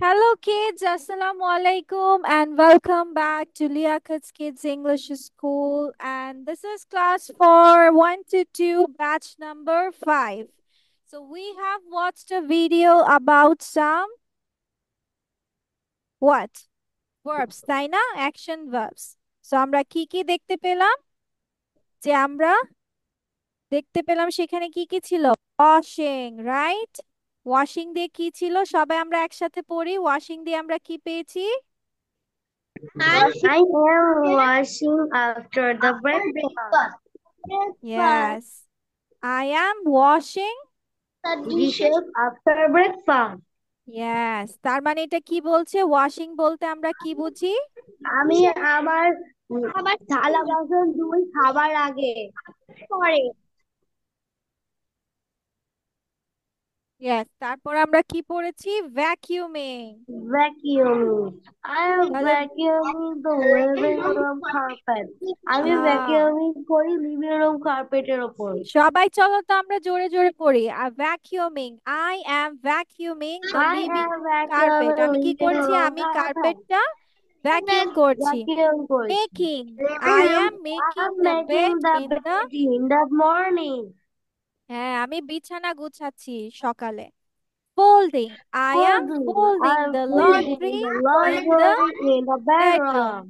Hello kids, Assalamu alaikum and welcome back to Liakat's Kids English School, and this is class for 1 to 2 batch number 5. So we have watched a video about some what? Verbs, তাই না? Action verbs. So আমরা কি দেখতে পেলাম? যে আমরা দেখতে পেলাম সেখানে কি ছিল? Washing, right? ওয়াশিং দিয়ে কি ছিল? সবাই আমরা একসাথে পড়ি। ওয়াশিং দিয়ে আমরা কি পেয়েছি? I am washing after the breakfast. Yes, I am washing. Dishes after breakfast. Yes, তার মানে এটা কি বলছে? ওয়াশিং বলতে আমরা কি বুঝি? আমি আমার থালা বাসন ধুই খাবার আগে পরে। Yes, তারপর আমরা কি পড়েছি? ভ্যাকিউমিং। Vacuuming. I am তাহলে vacuuming the living room carpet. আমি আহ, vacuuming করি লিভিং রুম কার্পেটের উপর। সবাই চলো তো আমরা জোরে জোরে পড়ি। Vacuuming, I am vacuuming the I living am carpet. vacuuming আমি কি living করছি? room আমি carpet. কার্পেটটা ভ্যাকিউম করছি। Vacuum করছি। Making, I am I making am the making bed the in the, bed in the morning. হ্যাঁ আমি বিছানা গুছাচ্ছি সকালে। Folding, I am Folding. I folding am the folding laundry the in the laundry in the bedroom.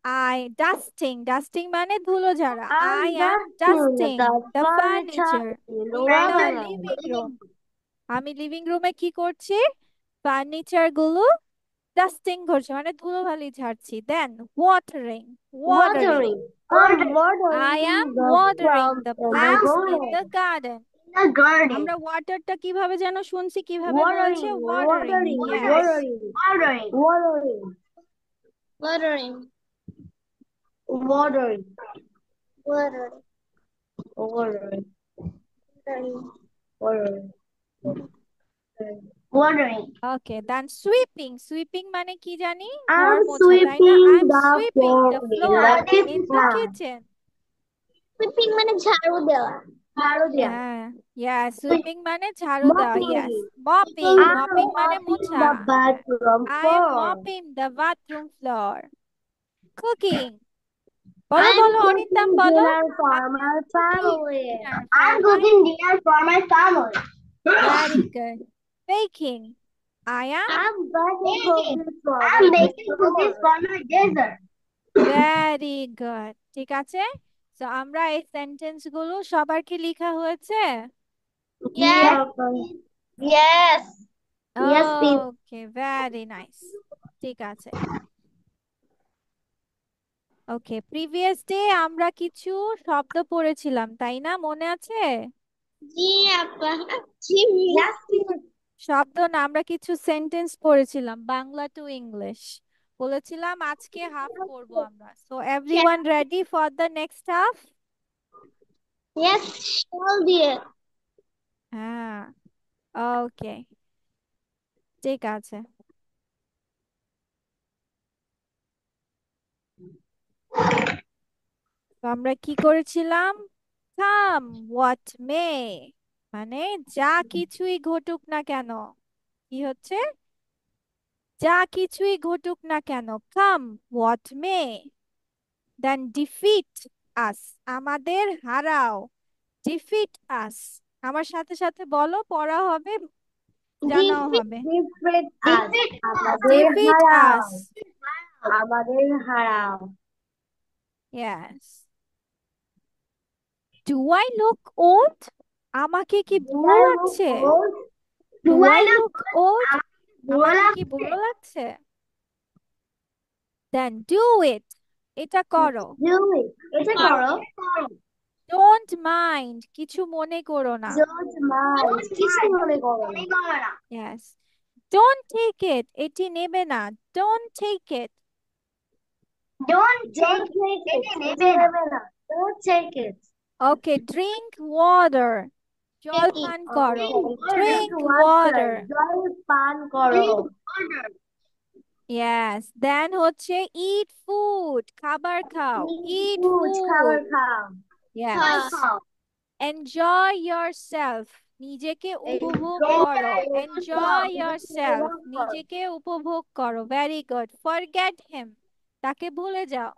bedroom. Dusting মানে ধুলো ঝাড়া। I I am am dusting dusting the the furniture furniture in the in the living room. living room. আমি living রুমে কি করছি? Furniture গুলো dusting করছি, মানে ধুলোবালি ঝাড়ছি। Then watering, watering, Watering. I'm I am watering the watering plants the in the plants in the garden. garden. The garden. আমরা ওয়াটারটা কিভাবে যেন শুনছি, কিভাবে বলেছে? Watering. Watering. Watering. Yes, Watering. Watering. Watering. Watering. Watering. Watering. Watering. Watering. Watering. ওকে। দেন sweeping, sweeping মানে কি জানি? ঘর I'm মোছা, তাই না? sweeping I am the sweeping floor the in floor the in the kitchen. Kitchen. Sweeping মানে ঝাড়ু দেওয়া। ঝাড়ু দেওয়া। হ্যাঁ, ইয়েস, সুইপিং মানে ঝাড়ু দেওয়া। Yes, Mopping. Mopping, I'm mopping মানে mopping মোছা। the bathroom I am floor. Mopping the bathroom floor. Cooking, বলো I'm বলো অনিন্দাম cooking বলো। dinner for I am my cooking family. Dinner for I'm my, cooking dinner for my family. Very good. Baking, I am, I'm baking cookies for I'm my baking cookies dessert. For my dessert. Very good. ঠিক আছে, তো আমরা এই sentence গুলো সবার কি লেখা হয়েছে? Yes. Yes. Yes, please. Okay, very nice. ঠিক আছে। ওকে, প্রিভিয়াস ডে আমরা কিছু শব্দ পড়েছিলাম, তাই না? মনে আছে? জি আপা। জি Yes, please. শব্দ না, আমরা কিছু সেন্টেন্স পড়েছিলাম বাংলা টু ইংলিশ। বলেছিলাম আজকে হাফ করব আমরা। So everyone ready for the next half? Yes, shall দিয়ে। হ্যাঁ, ওকে, ঠিক আছে। তো আমরা কি করেছিলাম? কাম হোয়াট মে, মানে যা কিছুই ঘটুক না কেন। কি হচ্ছে? যা কিছুই ঘটুক না কেন, come what may. Then defeat আস, আমাদের হারাও। ডিফিট আস, আমার সাথে সাথে বলো, পড়া হবে, জানাও হবে। Defeat us. আমাদের ডিফিট হারাও। আস, আমাদের হারাও। Yes. Do I look old, আমাকে কি Do বুড়ো I look লাগছে? old? Do do I I look look old, আমাকে বুড়ো আমাকে কি লাগছে? বুড়ো লাগছে? দেন ডু ইট, এটা করো। Do it. এটা করো। ডোন্ট মাইন্ড, কিছু মনে করো না। Don't mind. কিছু মনে করো না। ইয়েস। ডোন্ট টেক ইট, এটি নেবে না। Don't take it. Don't take it. এটা নেবে না। Don't take it. Okay, drink water, জল Take it. পান করো। Drink drink water. ওয়াটার। জল পান করো। ইয়েস। দেন হচ্ছে ইট ফুড, খাবার খাও। Eat ইট food. খাবার ফুড। খাও। ইয়েস। খাও। এনজয় yourself, নিজেকে উপভোগ করো, Enjoy এনজয় নিজেকে yourself, উপভোগ করো। নিজেকে উপভোগ করো, ভেরি গুড। ফরগেট হিম, তাকে ভুলে যাও,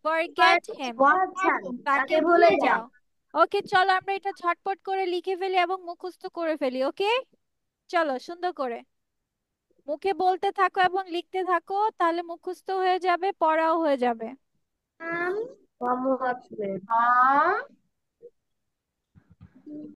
ফরগেট হিম, বলছেন তাকে তাকে ভুলে ভুলে যাও। যাও। ওকে, চলো আমরা এটা ঝটপট করে লিখে ফেলি এবং মুখস্থ করে ফেলি। ওকে, চলো সুন্দর করে মুখে বলতে থাকো এবং লিখতে থাকো, তাহলে মুখস্থ হয়ে যাবে, পড়াও হয়ে যাবে। One more minute.